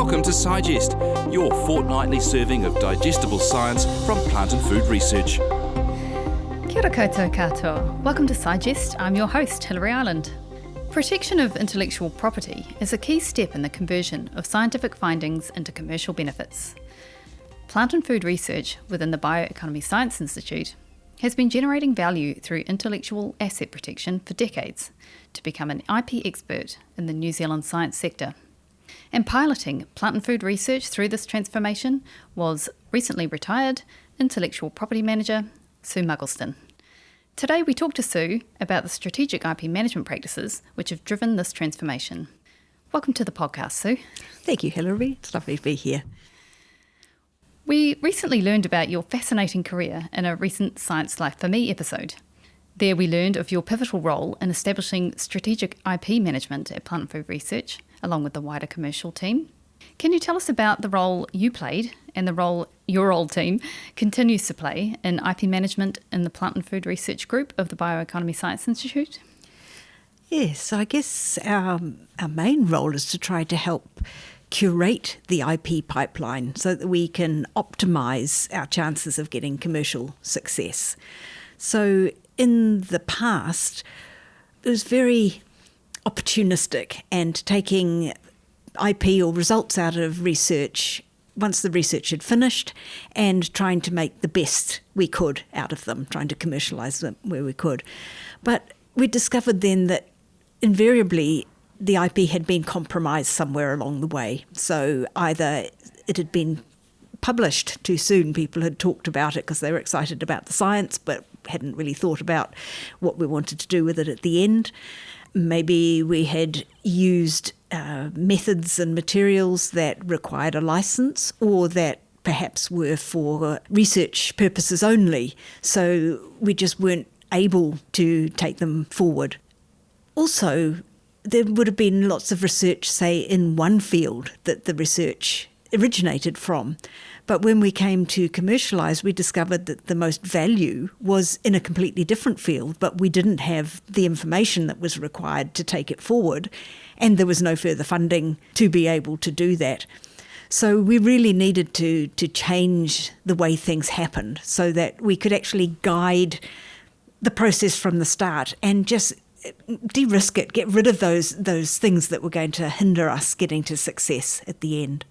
Welcome to Sigest, your fortnightly serving of digestible science from plant and food research. Kia ora koutou katoa. Welcome to Sigest. I'm your host, Hilary Ireland. Protection of intellectual property is a key step in the conversion of scientific findings into commercial benefits. Plant and food research within the Bioeconomy Science Institute has been generating value through intellectual asset protection for decades to become an IP expert in the New Zealand science sector. And piloting plant and food research through this transformation was recently retired intellectual property manager Sue Muggleston. Today we talk to Sue about the strategic IP management practices which have driven this transformation. Welcome to the podcast, Sue. Thank you, Hilary. It's lovely to be here. We recently learned about your fascinating career in a recent Science Life for Me episode. There we learned of your pivotal role in establishing strategic IP management at Plant and Food Research, along with the wider commercial team. Can you tell us about the role you played and the role your old team continues to play in IP management in the Plant and Food Research Group of the Bioeconomy Science Institute? Yes, I guess our main role is to try to help curate the IP pipeline so that we can optimise our chances of getting commercial success. So in the past, it was very opportunistic and taking IP or results out of research once the research had finished and trying to make the best we could out of them, trying to commercialise them where we could. But we discovered then that invariably the IP had been compromised somewhere along the way. So either it had been published too soon, people had talked about it because they were excited about the science but hadn't really thought about what we wanted to do with it at the end. Maybe we had used methods and materials that required a licence or that perhaps were for research purposes only, so we just weren't able to take them forward. Also, there would have been lots of research, say, in one field that the research originated from. But when we came to commercialise, we discovered that the most value was in a completely different field, but we didn't have the information that was required to take it forward, and there was no further funding to be able to do that. So we really needed to change the way things happened so that we could actually guide the process from the start and just de-risk it, get rid of those things that were going to hinder us getting to success at the end.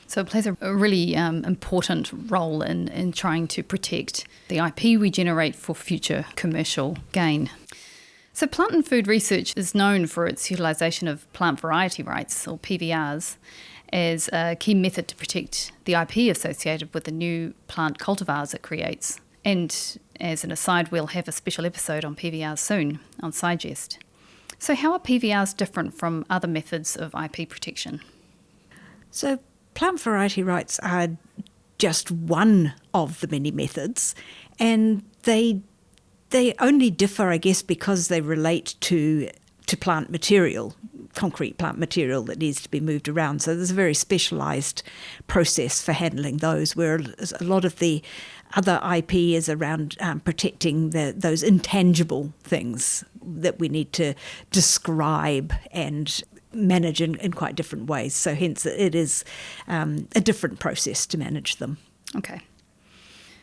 So it plays a really important role in trying to protect the IP we generate for future commercial gain. So Plant and Food Research is known for its utilisation of plant variety rights, or PVRs, as a key method to protect the IP associated with the new plant cultivars it creates. And as an aside, we'll have a special episode on PVRs soon on Sigest. So how are PVRs different from other methods of IP protection? So plant variety rights are just one of the many methods, and they only differ, I guess, because they relate to plant material, concrete plant material that needs to be moved around. So there's a very specialised process for handling those, whereas a lot of the other IP is around protecting those intangible things that we need to describe and manage in quite different ways. So hence it is a different process to manage them. Okay.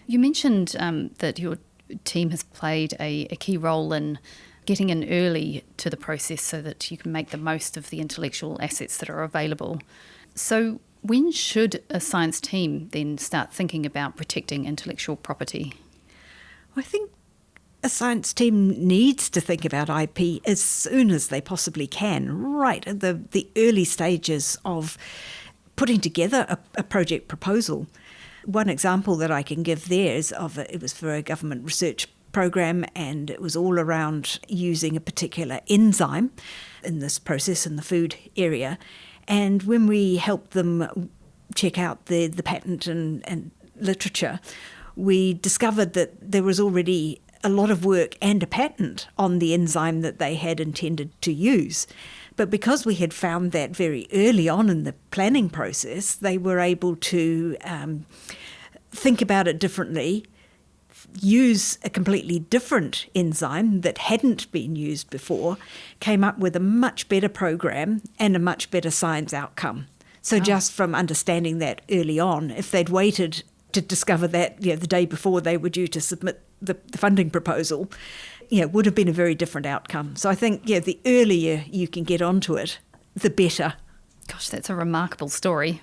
You mentioned that your team has played a key role in getting in early to the process so that you can make the most of the intellectual assets that are available. So when should a science team then start thinking about protecting intellectual property? I think a science team needs to think about IP as soon as they possibly can, right at the early stages of putting together a project proposal. One example that I can give there is it was for a government research program, and it was all around using a particular enzyme in this process in the food area. And when we helped them check out the patent and literature, we discovered that there was already a lot of work and a patent on the enzyme that they had intended to use. But because we had found that very early on in the planning process, they were able to think about it differently, use a completely different enzyme that hadn't been used before, came up with a much better program and a much better science outcome. So just from understanding that early on, if they'd waited to discover that, the day before they were due to submit the funding proposal, would have been a very different outcome. So I think, the earlier you can get onto it, the better. Gosh, that's a remarkable story.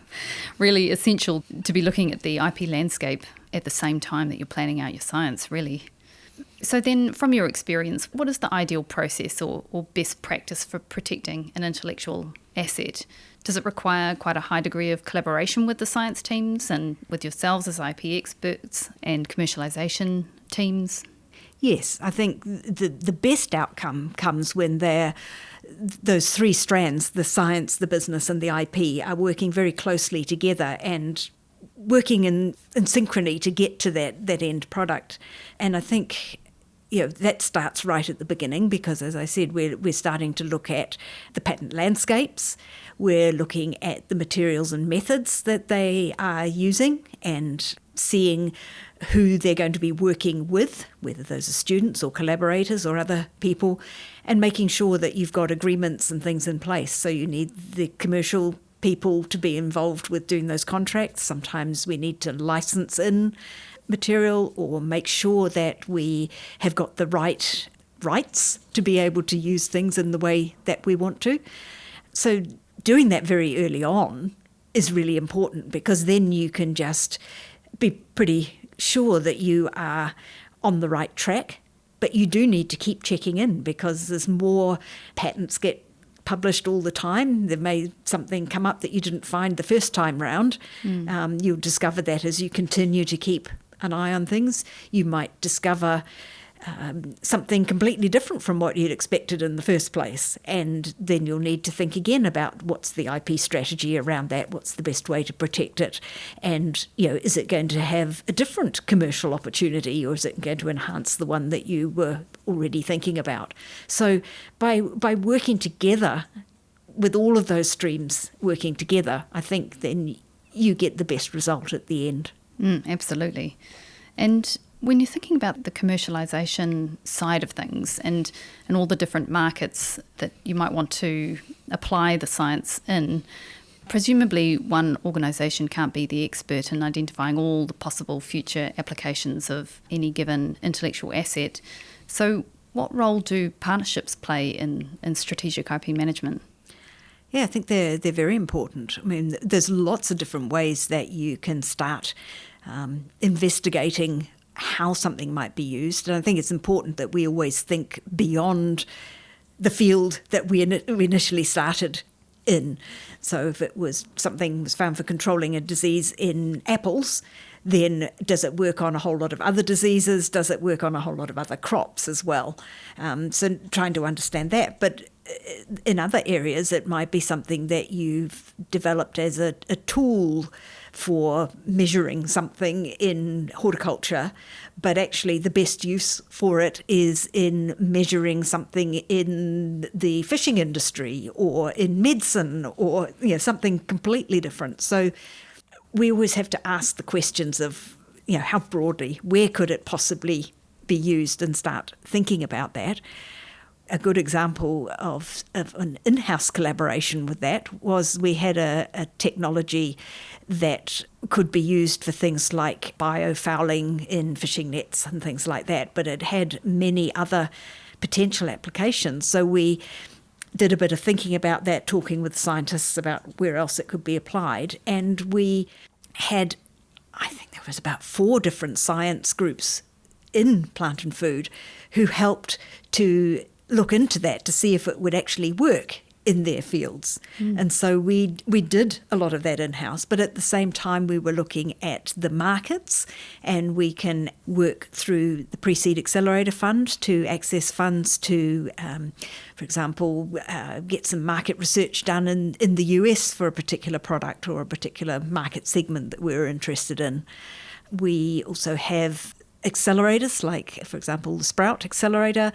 Really essential to be looking at the IP landscape at the same time that you're planning out your science, really. So then, from your experience, what is the ideal process or best practice for protecting an intellectual asset? Does it require quite a high degree of collaboration with the science teams and with yourselves as IP experts and commercialisation teams? Yes, I think the best outcome comes when those three strands, the science, the business and the IP, are working very closely together and working in synchrony to get to that end product. And I think that starts right at the beginning because, as I said, we're starting to look at the patent landscapes. We're looking at the materials and methods that they are using and seeing who they're going to be working with, whether those are students or collaborators or other people, and making sure that you've got agreements and things in place. So you need the commercial people to be involved with doing those contracts. Sometimes we need to license in material or make sure that we have got the rights to be able to use things in the way that we want to. So doing that very early on is really important because then you can just be pretty sure that you are on the right track, but you do need to keep checking in because there's more patents get published all the time. There may something come up that you didn't find the first time round. You'll discover that as you continue to keep an eye on things. You might discover something completely different from what you'd expected in the first place. And then you'll need to think again about what's the IP strategy around that, what's the best way to protect it, and is it going to have a different commercial opportunity or is it going to enhance the one that you were already thinking about? So by working together, with all of those streams working together, I think then you get the best result at the end. Absolutely. And when you're thinking about the commercialisation side of things and all the different markets that you might want to apply the science in, presumably one organisation can't be the expert in identifying all the possible future applications of any given intellectual asset. So what role do partnerships play in strategic IP management? Yeah, I think they're very important. I mean, there's lots of different ways that you can start investigating how something might be used. And I think it's important that we always think beyond the field that we initially started in. So if it was something was found for controlling a disease in apples, then does it work on a whole lot of other diseases? Does it work on a whole lot of other crops as well? So trying to understand that. But in other areas, it might be something that you've developed as a tool for measuring something in horticulture, but actually the best use for it is in measuring something in the fishing industry or in medicine or something completely different. So we always have to ask the questions of how broadly, where could it possibly be used, and start thinking about that. A good example of an in-house collaboration with that was we had a technology that could be used for things like biofouling in fishing nets and things like that, but it had many other potential applications. So we did a bit of thinking about that, talking with scientists about where else it could be applied, and we had, I think there was about 4 different science groups in Plant and Food who helped to look into that to see if it would actually work in their fields. And so we did a lot of that in-house, but at the same time we were looking at the markets, and we can work through the Pre-Seed Accelerator Fund to access funds to, for example, get some market research done in the US for a particular product or a particular market segment that we're interested in. We also have accelerators, like, for example, the Sprout Accelerator.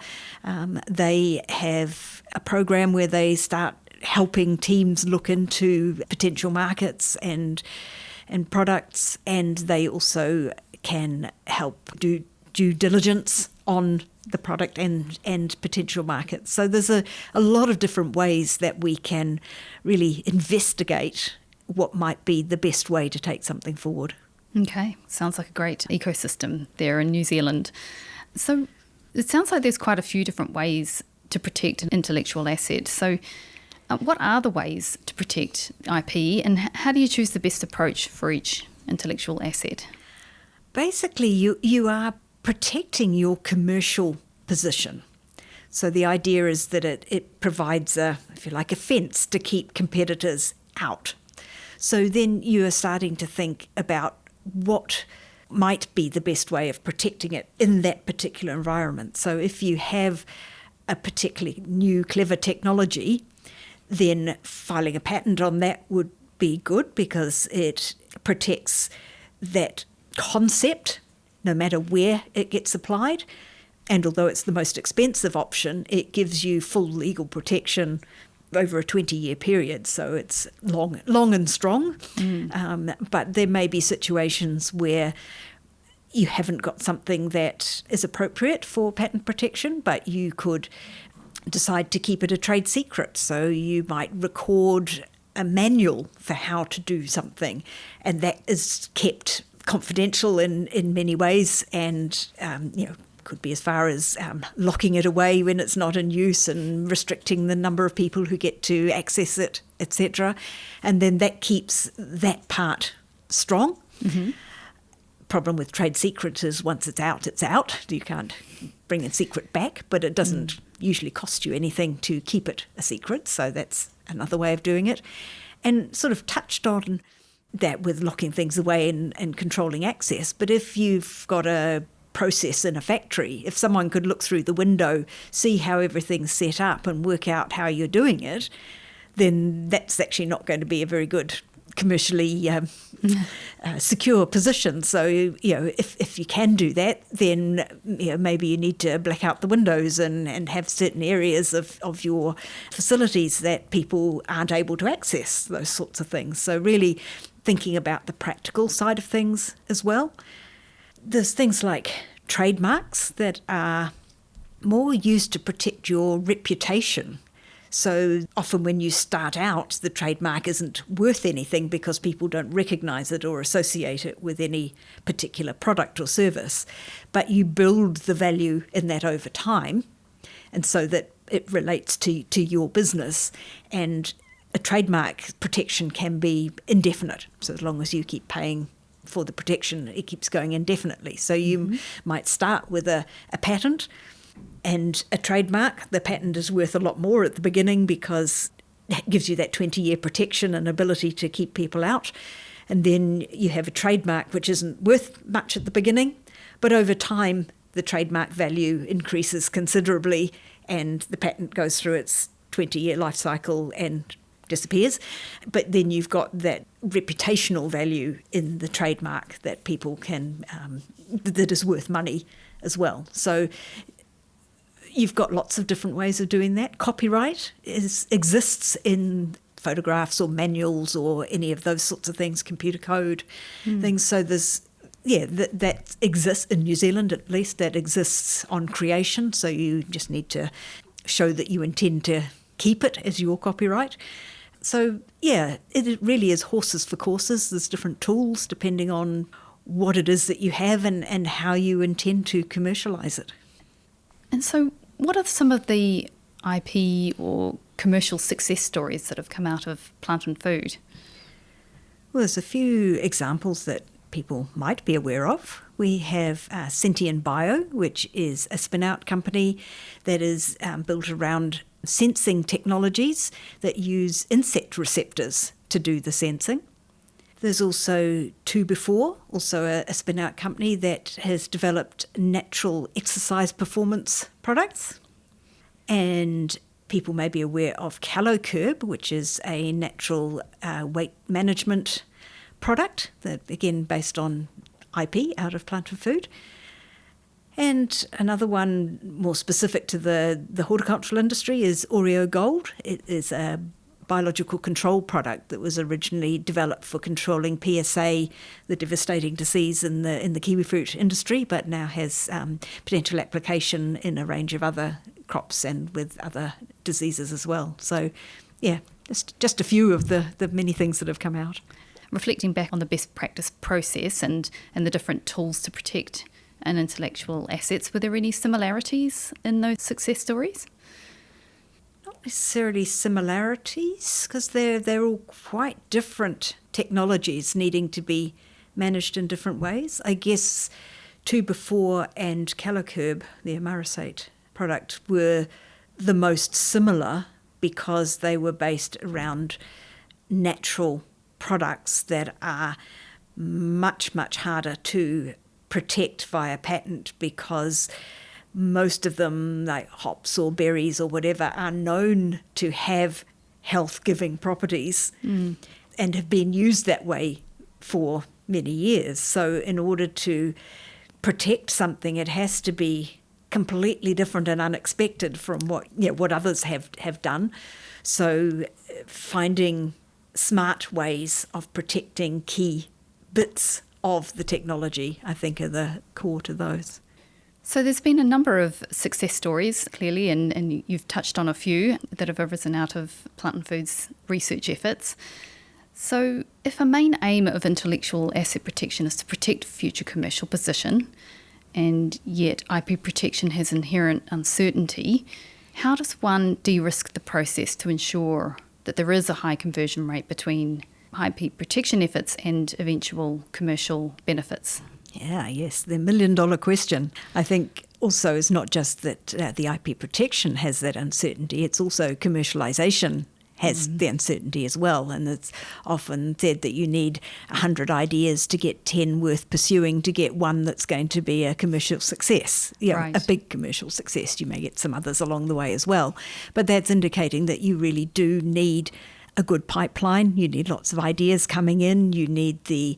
They have a program where they start helping teams look into potential markets and products, and they also can help do due diligence on the product and potential markets. So there's a lot of different ways that we can really investigate what might be the best way to take something forward. Okay, sounds like a great ecosystem there in New Zealand. So it sounds like there's quite a few different ways to protect an intellectual asset. So what are the ways to protect IP, and how do you choose the best approach for each intellectual asset? Basically, you are protecting your commercial position. So the idea is that it provides a fence to keep competitors out. So then you are starting to think about what might be the best way of protecting it in that particular environment. So if you have a particularly new, clever technology, then filing a patent on that would be good because it protects that concept no matter where it gets applied. And although it's the most expensive option, it gives you full legal protection over a 20-year period. So it's long and strong. But there may be situations where you haven't got something that is appropriate for patent protection, but you could decide to keep it a trade secret. So you might record a manual for how to do something, and that is kept confidential in many ways, and could be as far as locking it away when it's not in use and restricting the number of people who get to access it, etc. And then that keeps that part strong. Mm-hmm. Problem with trade secrets is once it's out, it's out. You can't bring a secret back, but it doesn't usually cost you anything to keep it a secret. So that's another way of doing it. And sort of touched on that with locking things away and controlling access. But if you've got a process in a factory, if someone could look through the window, see how everything's set up and work out how you're doing it, then that's actually not going to be a very good commercially secure position. So, if you can do that, then maybe you need to black out the windows and have certain areas of your facilities that people aren't able to access, those sorts of things. So really thinking about the practical side of things as well. There's things like trademarks that are more used to protect your reputation. So often when you start out, the trademark isn't worth anything because people don't recognise it or associate it with any particular product or service. But you build the value in that over time, and so that it relates to your business. And a trademark protection can be indefinite. So as long as you keep paying for the protection, it keeps going indefinitely. So you might start with a patent and a trademark. The patent is worth a lot more at the beginning because it gives you that 20-year protection and ability to keep people out. And then you have a trademark which isn't worth much at the beginning, but over time the trademark value increases considerably and the patent goes through its 20-year life cycle and disappears. But then you've got that reputational value in the trademark that people can, that is worth money as well. So you've got lots of different ways of doing that. Copyright exists in photographs or manuals or any of those sorts of things, computer code things. So there's, that exists in New Zealand at least, that exists on creation. So you just need to show that you intend to keep it as your copyright. So, it really is horses for courses. There's different tools depending on what it is that you have and how you intend to commercialise it. And so what are some of the IP or commercial success stories that have come out of Plant and Food? Well, there's a few examples that people might be aware of. We have Sentient Bio, which is a spin-out company that is built around sensing technologies that use insect receptors to do the sensing. There's also 2Before, also a spin-out company that has developed natural exercise performance products. And people may be aware of CaloCurb, which is a natural weight management product that, again, based on IP out of Plant and Food. And another one more specific to the horticultural industry is Oreo Gold. It is a biological control product that was originally developed for controlling PSA, the devastating disease in the kiwifruit industry, but now has potential application in a range of other crops and with other diseases as well. So yeah, just a few of the many things that have come out. Reflecting back on the best practice process and the different tools to protect and intellectual assets, were there any similarities in those success stories? Not necessarily similarities, because they're all quite different technologies needing to be managed in different ways. I guess 2Before and Calikerb, the Amarasate product, were the most similar because they were based around natural products that are much, much harder to protect via patent, because most of them, like hops or berries or whatever, are known to have health-giving properties and have been used that way for many years. So in order to protect something, it has to be completely different and unexpected from what others have done. So finding smart ways of protecting key bits of the technology, I think, are the core to those. So there's been a number of success stories, clearly, and you've touched on a few that have arisen out of Plant and Food's research efforts. So if a main aim of intellectual asset protection is to protect future commercial position, and yet IP protection has inherent uncertainty, how does one de-risk the process to ensure that there is a high conversion rate between IP protection efforts and eventual commercial benefits? Yeah, yes, the million-dollar question. I think also is not just that the IP protection has that uncertainty, it's also commercialisation has the uncertainty as well. And it's often said that you need 100 ideas to get 10 worth pursuing to get one that's going to be a commercial success, Right. a big commercial success. You may get some others along the way as well. But that's indicating that you really do need a good pipeline. You need lots of ideas coming in. You need the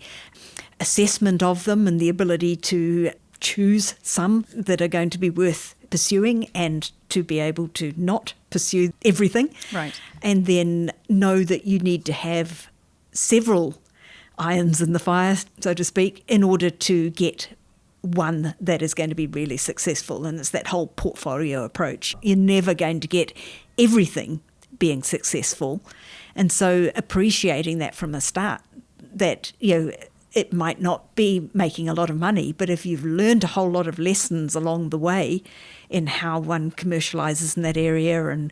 assessment of them and the ability to choose some that are going to be worth pursuing and to be able to not pursue everything. Right. And then know that you need to have several irons in the fire, so to speak, in order to get one that is going to be really successful. And it's that whole portfolio approach. You're never going to get everything being successful. And so appreciating that from the start, that, it might not be making a lot of money, but if you've learned a whole lot of lessons along the way in how one commercialises in that area and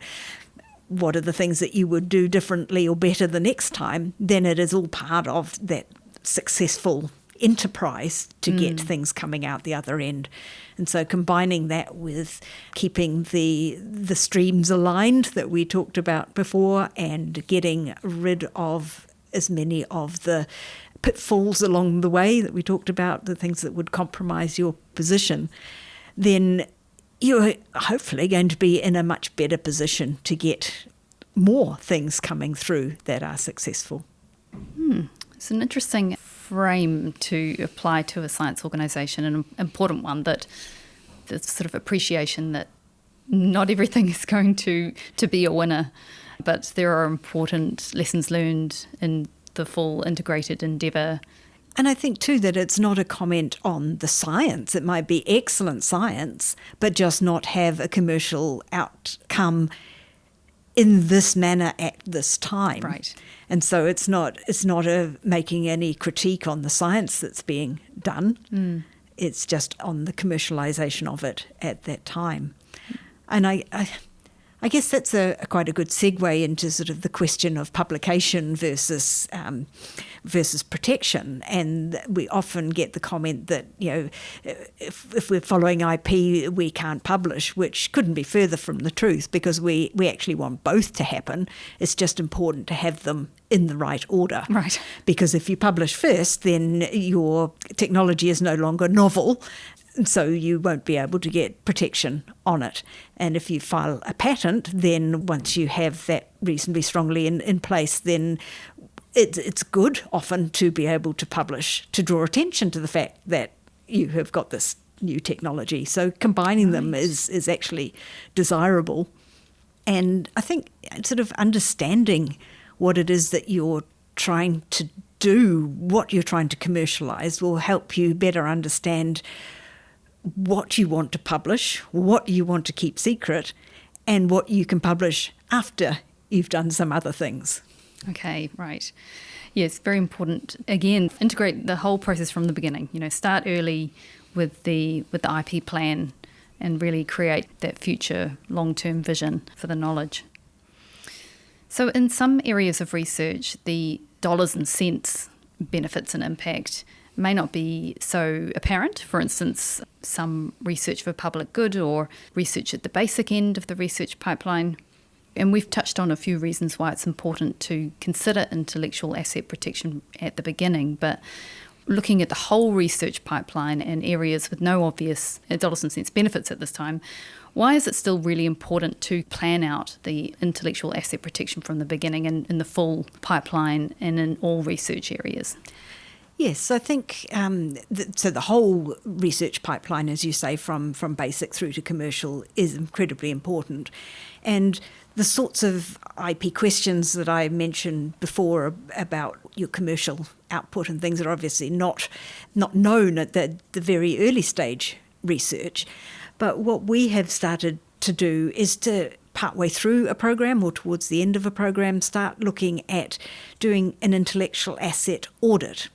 what are the things that you would do differently or better the next time, then it is all part of that successful enterprise to get things coming out the other end. And so combining that with keeping the streams aligned that we talked about before and getting rid of as many of the pitfalls along the way that we talked about, the things that would compromise your position, then you're hopefully going to be in a much better position to get more things coming through that are successful. It's an interesting frame to apply to a science organisation, an important one, that the sort of appreciation that not everything is going to be a winner, but there are important lessons learned in the full integrated endeavour. And I think too that it's not a comment on the science. It might be excellent science, but just not have a commercial outcome in this manner at this time. Right. And so it's not making any critique on the science that's being done. It's just on the commercialisation of it at that time. And I guess that's quite a good segue into sort of the question of publication versus protection. And we often get the comment that, if we're following IP, we can't publish, which couldn't be further from the truth, because we actually want both to happen. It's just important to have them in the right order. Right. Because if you publish first, then your technology is no longer novel, so you won't be able to get protection on it. And if you file a patent, then once you have that reasonably strongly in place, then it's good often to be able to publish, to draw attention to the fact that you have got this new technology. So combining them is actually desirable. And I think sort of understanding what it is that you're trying to do, what you're trying to commercialise, will help you better understand what you want to publish, what you want to keep secret, and what you can publish after you've done some other things. Okay, right. Yes, very important. Again, integrate the whole process from the beginning. Start early with the IP plan and really create that future long-term vision for the knowledge. So in some areas of research, the dollars and cents benefits and impact may not be so apparent. For instance, some research for public good or research at the basic end of the research pipeline. And we've touched on a few reasons why it's important to consider intellectual asset protection at the beginning, but looking at the whole research pipeline and areas with no obvious dollars and cents benefits at this time, why is it still really important to plan out the intellectual asset protection from the beginning and in the full pipeline and in all research areas? Yes, I think so the whole research pipeline, as you say, from basic through to commercial is incredibly important. And the sorts of IP questions that I mentioned before about your commercial output and things are obviously not known at the very early stage research. But what we have started to do is to partway through a program or towards the end of a program start looking at doing an intellectual asset audit,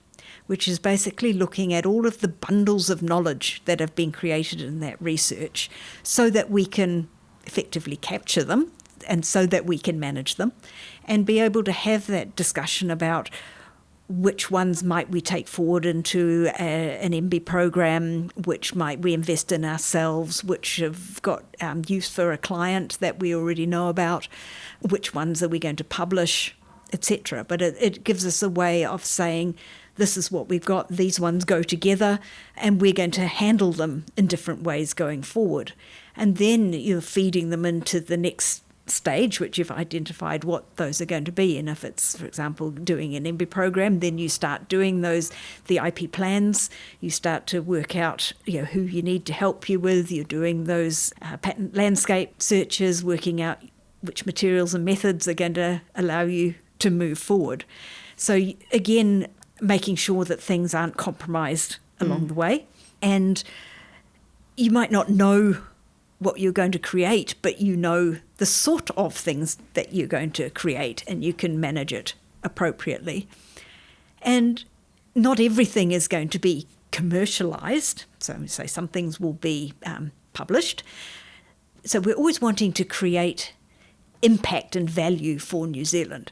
which is basically looking at all of the bundles of knowledge that have been created in that research so that we can effectively capture them and so that we can manage them and be able to have that discussion about which ones might we take forward into an MB program, which might we invest in ourselves, which have got use for a client that we already know about, which ones are we going to publish, etc. But it gives us a way of saying, this is what we've got, these ones go together, and we're going to handle them in different ways going forward. And then you're feeding them into the next stage, which you've identified what those are going to be. And if it's, for example, doing an MB program, then you start doing the IP plans, you start to work out who you need to help you with, you're doing those patent landscape searches, working out which materials and methods are going to allow you to move forward. So again, making sure that things aren't compromised along the way. And you might not know what you're going to create, but you know the sort of things that you're going to create and you can manage it appropriately. And not everything is going to be commercialised. So we say some things will be published. So we're always wanting to create impact and value for New Zealand.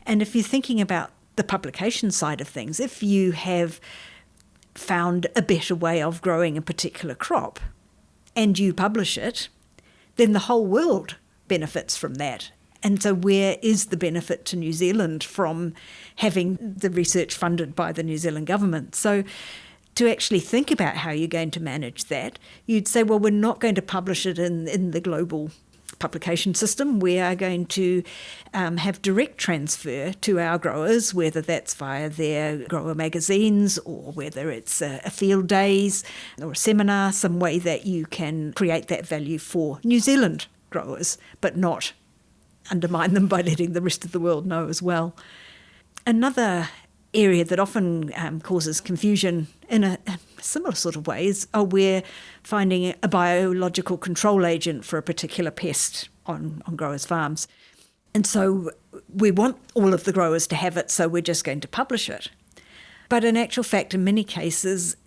And if you're thinking about the publication side of things, if you have found a better way of growing a particular crop and you publish it, then the whole world benefits from that. And so where is the benefit to New Zealand from having the research funded by the New Zealand government? So to actually think about how you're going to manage that, you'd say, well, we're not going to publish it in the global publication system. We are going to have direct transfer to our growers, whether that's via their grower magazines or whether it's a field days or a seminar, some way that you can create that value for New Zealand growers, but not undermine them by letting the rest of the world know as well. Another area that often causes confusion in a similar sort of way is we're finding a biological control agent for a particular pest on growers' farms. And so we want all of the growers to have it, so we're just going to publish it. But in actual fact, in many cases,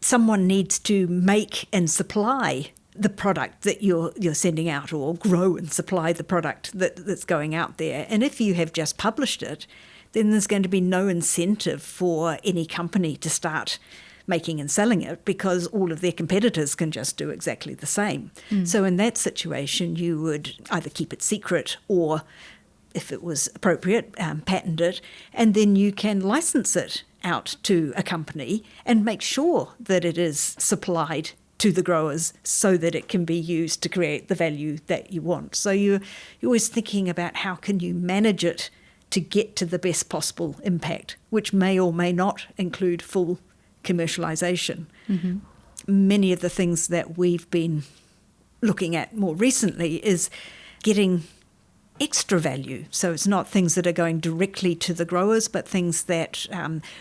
someone needs to make and supply the product that you're sending out, or grow and supply the product that's going out there. And if you have just published it, then there's going to be no incentive for any company to start making and selling it because all of their competitors can just do exactly the same. So in that situation, you would either keep it secret or, if it was appropriate, patent it, and then you can license it out to a company and make sure that it is supplied to the growers so that it can be used to create the value that you want. So you're always thinking about how can you manage it to get to the best possible impact, which may or may not include full commercialisation. Mm-hmm. Many of the things that we've been looking at more recently is getting extra value. So it's not things that are going directly to the growers, but things that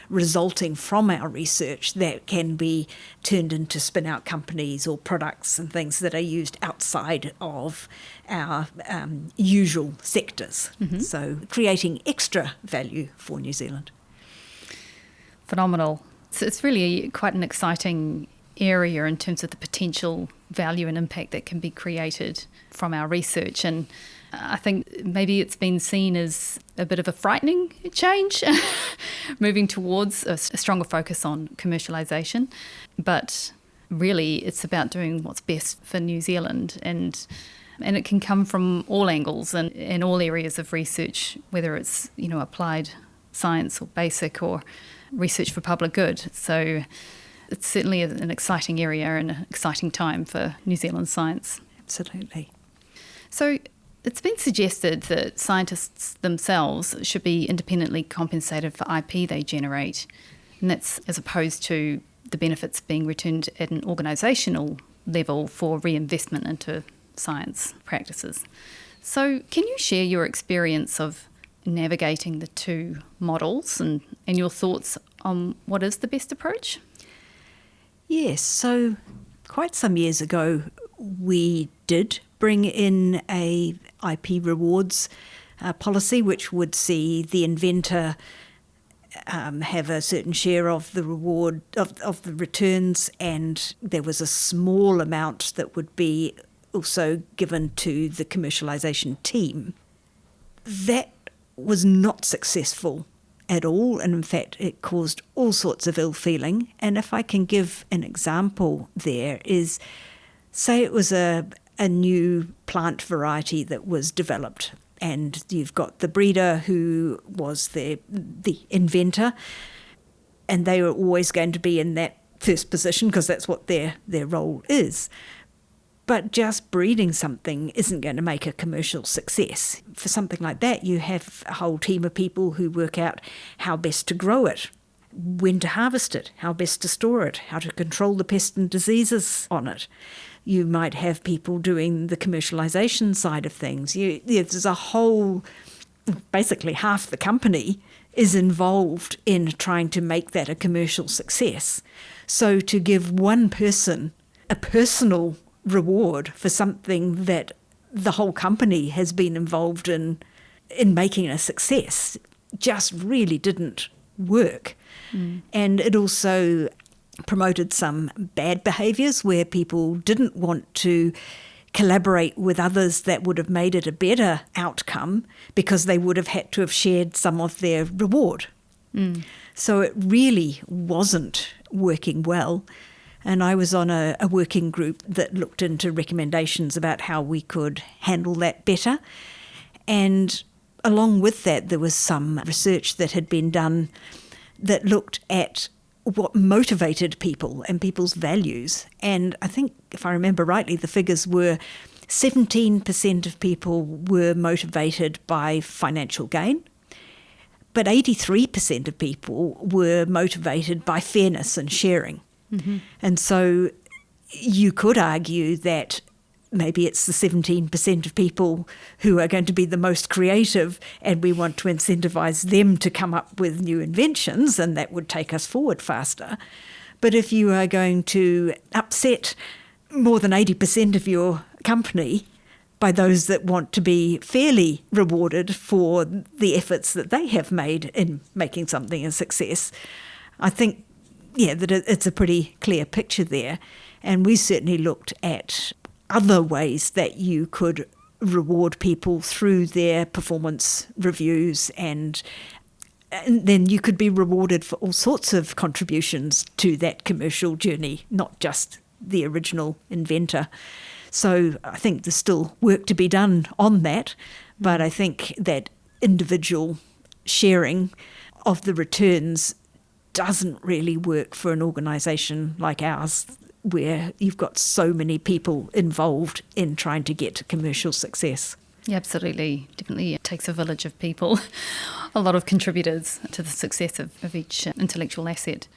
resulting from our research that can be turned into spin-out companies or products and things that are used outside of our usual sectors. So creating extra value for New Zealand. Phenomenal. So it's really quite an exciting area in terms of the potential value and impact that can be created from our research. And I think maybe it's been seen as a bit of a frightening change, moving towards a stronger focus on commercialisation. But really, it's about doing what's best for New Zealand, and it can come from all angles and in all areas of research, whether it's applied science or basic or research for public good. So it's certainly an exciting area and an exciting time for New Zealand science. Absolutely. So it's been suggested that scientists themselves should be independently compensated for IP they generate, and that's as opposed to the benefits being returned at an organisational level for reinvestment into science practices. So can you share your experience of navigating the two models and your thoughts on what is the best approach? Yes, so quite some years ago we did bring in a IP rewards policy which would see the inventor have a certain share of the reward of the returns, and there was a small amount that would be also given to the commercialisation team. That was not successful at all, and in fact it caused all sorts of ill feeling. And if I can give an example there is, say it was a new plant variety that was developed, and you've got the breeder who was the inventor, and they were always going to be in that first position because that's what their role is. But just breeding something isn't going to make a commercial success. For something like that, you have a whole team of people who work out how best to grow it, when to harvest it, how best to store it, how to control the pests and diseases on it. You might have people doing the commercialisation side of things. There's a whole, basically half the company is involved in trying to make that a commercial success. So to give one person a personal reward for something that the whole company has been involved in making a success just really didn't work. And it also promoted some bad behaviours where people didn't want to collaborate with others that would have made it a better outcome because they would have had to have shared some of their reward. So it really wasn't working well. And I was on a working group that looked into recommendations about how we could handle that better. And along with that, there was some research that had been done that looked at what motivated people and people's values. And I think, if I remember rightly, the figures were 17% of people were motivated by financial gain, but 83% of people were motivated by fairness and sharing. And so you could argue that maybe it's the 17% of people who are going to be the most creative, and we want to incentivise them to come up with new inventions, and that would take us forward faster. But if you are going to upset more than 80% of your company by those that want to be fairly rewarded for the efforts that they have made in making something a success, I think that it's a pretty clear picture there. And we certainly looked at other ways that you could reward people through their performance reviews, and then you could be rewarded for all sorts of contributions to that commercial journey, not just the original inventor. So I think there's still work to be done on that, but I think that individual sharing of the returns doesn't really work for an organisation like ours, where you've got so many people involved in trying to get to commercial success. Yeah, absolutely. Definitely it takes a village of people, a lot of contributors to the success of each intellectual asset.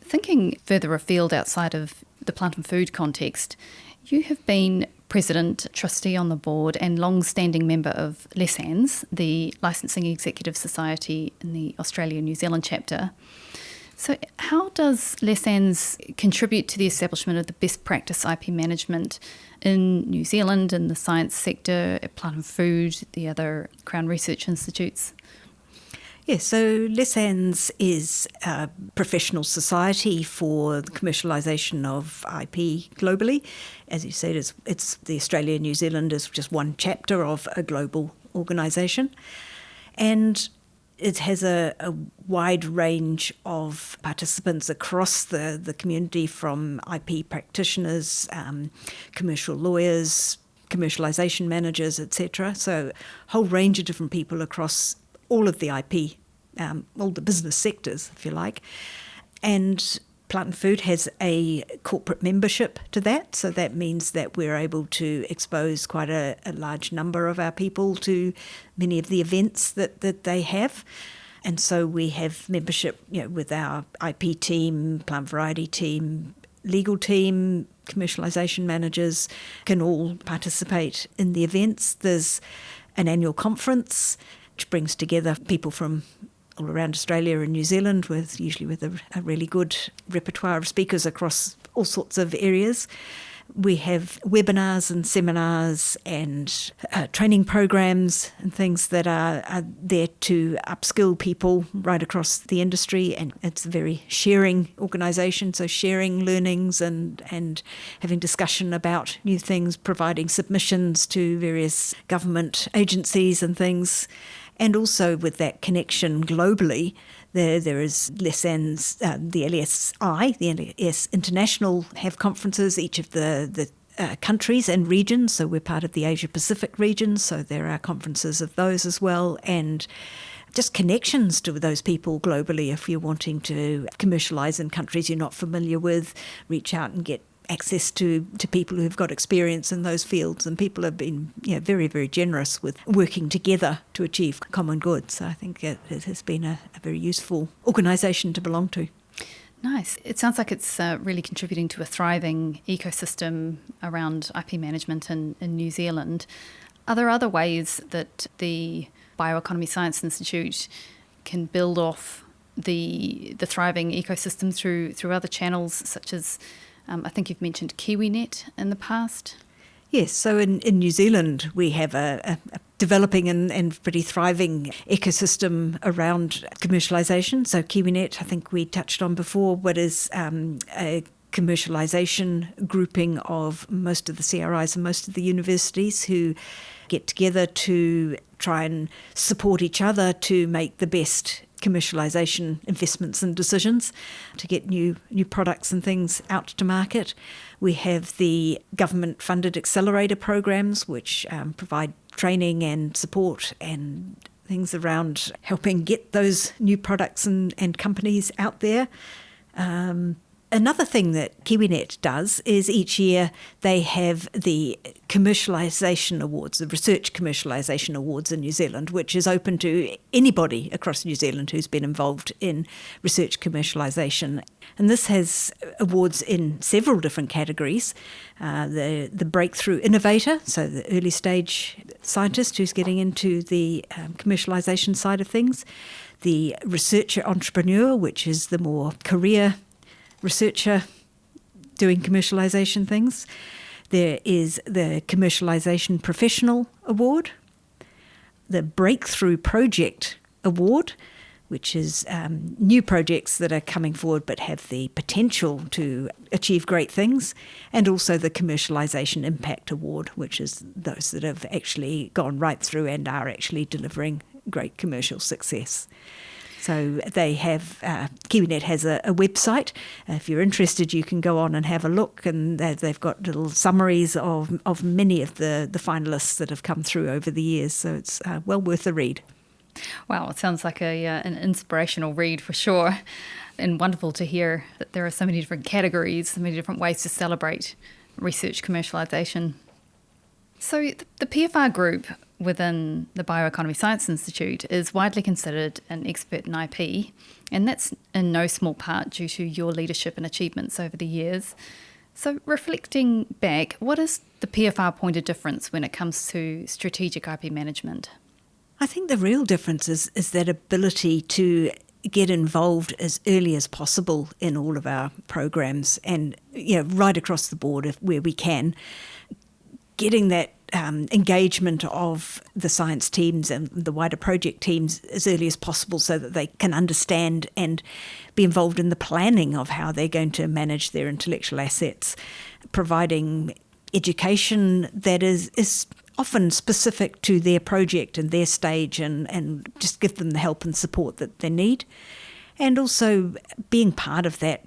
Thinking further afield outside of the plant and food context, you have been President, trustee on the board, and long-standing member of LESANS, the Licensing Executive Society in the Australia New Zealand chapter. So how does LESANS contribute to the establishment of the best practice IP management in New Zealand, in the science sector, at Plant and Food, the other Crown Research Institutes? Yes, so LESANS is a professional society for the commercialisation of IP globally. As you said, it's the Australia New Zealand is just one chapter of a global organisation. And it has a wide range of participants across the community, from IP practitioners, commercial lawyers, commercialisation managers, etc. So a whole range of different people across all of the IP, all the business sectors, if you like. And Plant and Food has a corporate membership to that, so that means that we're able to expose quite a large number of our people to many of the events that they have. And so we have membership, with our IP team, plant variety team, legal team, commercialisation managers can all participate in the events. There's an annual conference which brings together people from all around Australia and New Zealand, usually with a really good repertoire of speakers across all sorts of areas. We have webinars and seminars and training programs and things that are there to upskill people right across the industry. And it's a very sharing organisation, so sharing learnings and having discussion about new things, providing submissions to various government agencies and things. And also with that connection globally, there is LESANS, the LSI, the LS International have conferences, each of the countries and regions. So we're part of the Asia Pacific region, so there are conferences of those as well. And just connections to those people globally. If you're wanting to commercialise in countries you're not familiar with, reach out and get access to people who've got experience in those fields, and people have been very, very generous with working together to achieve common good. So I think it has been a very useful organisation to belong to. Nice. It sounds like it's really contributing to a thriving ecosystem around IP management in New Zealand. Are there other ways that the Bioeconomy Science Institute can build off the thriving ecosystem through other channels, such as I think you've mentioned KiwiNet in the past? Yes, so in New Zealand we have a developing and pretty thriving ecosystem around commercialisation. So KiwiNet, I think we touched on before, what is a commercialisation grouping of most of the CRIs and most of the universities who get together to try and support each other to make the best commercialisation investments and decisions to get new products and things out to market. We have the government-funded accelerator programs, which provide training and support and things around helping get those new products and companies out there. Another thing that KiwiNet does is each year they have the commercialisation awards, the research commercialisation awards in New Zealand, which is open to anybody across New Zealand who's been involved in research commercialisation. And this has awards in several different categories. The breakthrough innovator, so the early stage scientist who's getting into the commercialisation side of things. The researcher entrepreneur, which is the more career researcher doing commercialisation things. There is the Commercialisation Professional Award, the Breakthrough Project Award, which is new projects that are coming forward but have the potential to achieve great things, and also the Commercialisation Impact Award, which is those that have actually gone right through and are actually delivering great commercial success. So they have, KiwiNet has a website. If you're interested, you can go on and have a look, and they've got little summaries of many of the finalists that have come through over the years. So it's well worth a read. Wow, it sounds like an inspirational read for sure, and wonderful to hear that there are so many different categories, so many different ways to celebrate research commercialisation. So the PFR group within the Bioeconomy Science Institute is widely considered an expert in IP, and that's in no small part due to your leadership and achievements over the years. So reflecting back, what is the PFR point of difference when it comes to strategic IP management? I think the real difference is that ability to get involved as early as possible in all of our programs and right across the board where we can, getting that engagement of the science teams and the wider project teams as early as possible so that they can understand and be involved in the planning of how they're going to manage their intellectual assets, providing education that is often specific to their project and their stage and just give them the help and support that they need. And also being part of that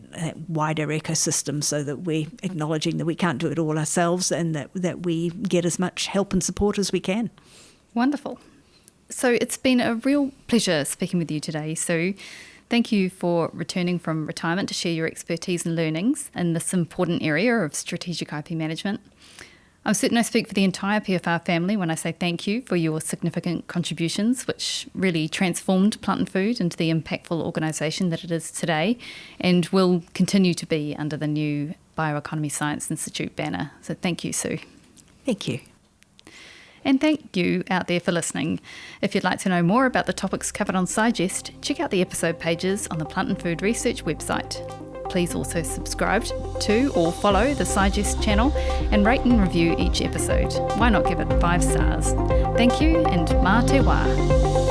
wider ecosystem so that we're acknowledging that we can't do it all ourselves and that we get as much help and support as we can. Wonderful. So it's been a real pleasure speaking with you today, Sue. Thank you for returning from retirement to share your expertise and learnings in this important area of strategic IP management. I'm certain I speak for the entire PFR family when I say thank you for your significant contributions, which really transformed Plant & Food into the impactful organisation that it is today and will continue to be under the new Bioeconomy Science Institute banner. So thank you, Sue. Thank you. And thank you out there for listening. If you'd like to know more about the topics covered on Sigest, check out the episode pages on the Plant & Food Research website. Please also subscribe to or follow the Sigest channel and rate and review each episode. Why not give it 5 stars? Thank you and mā te wā.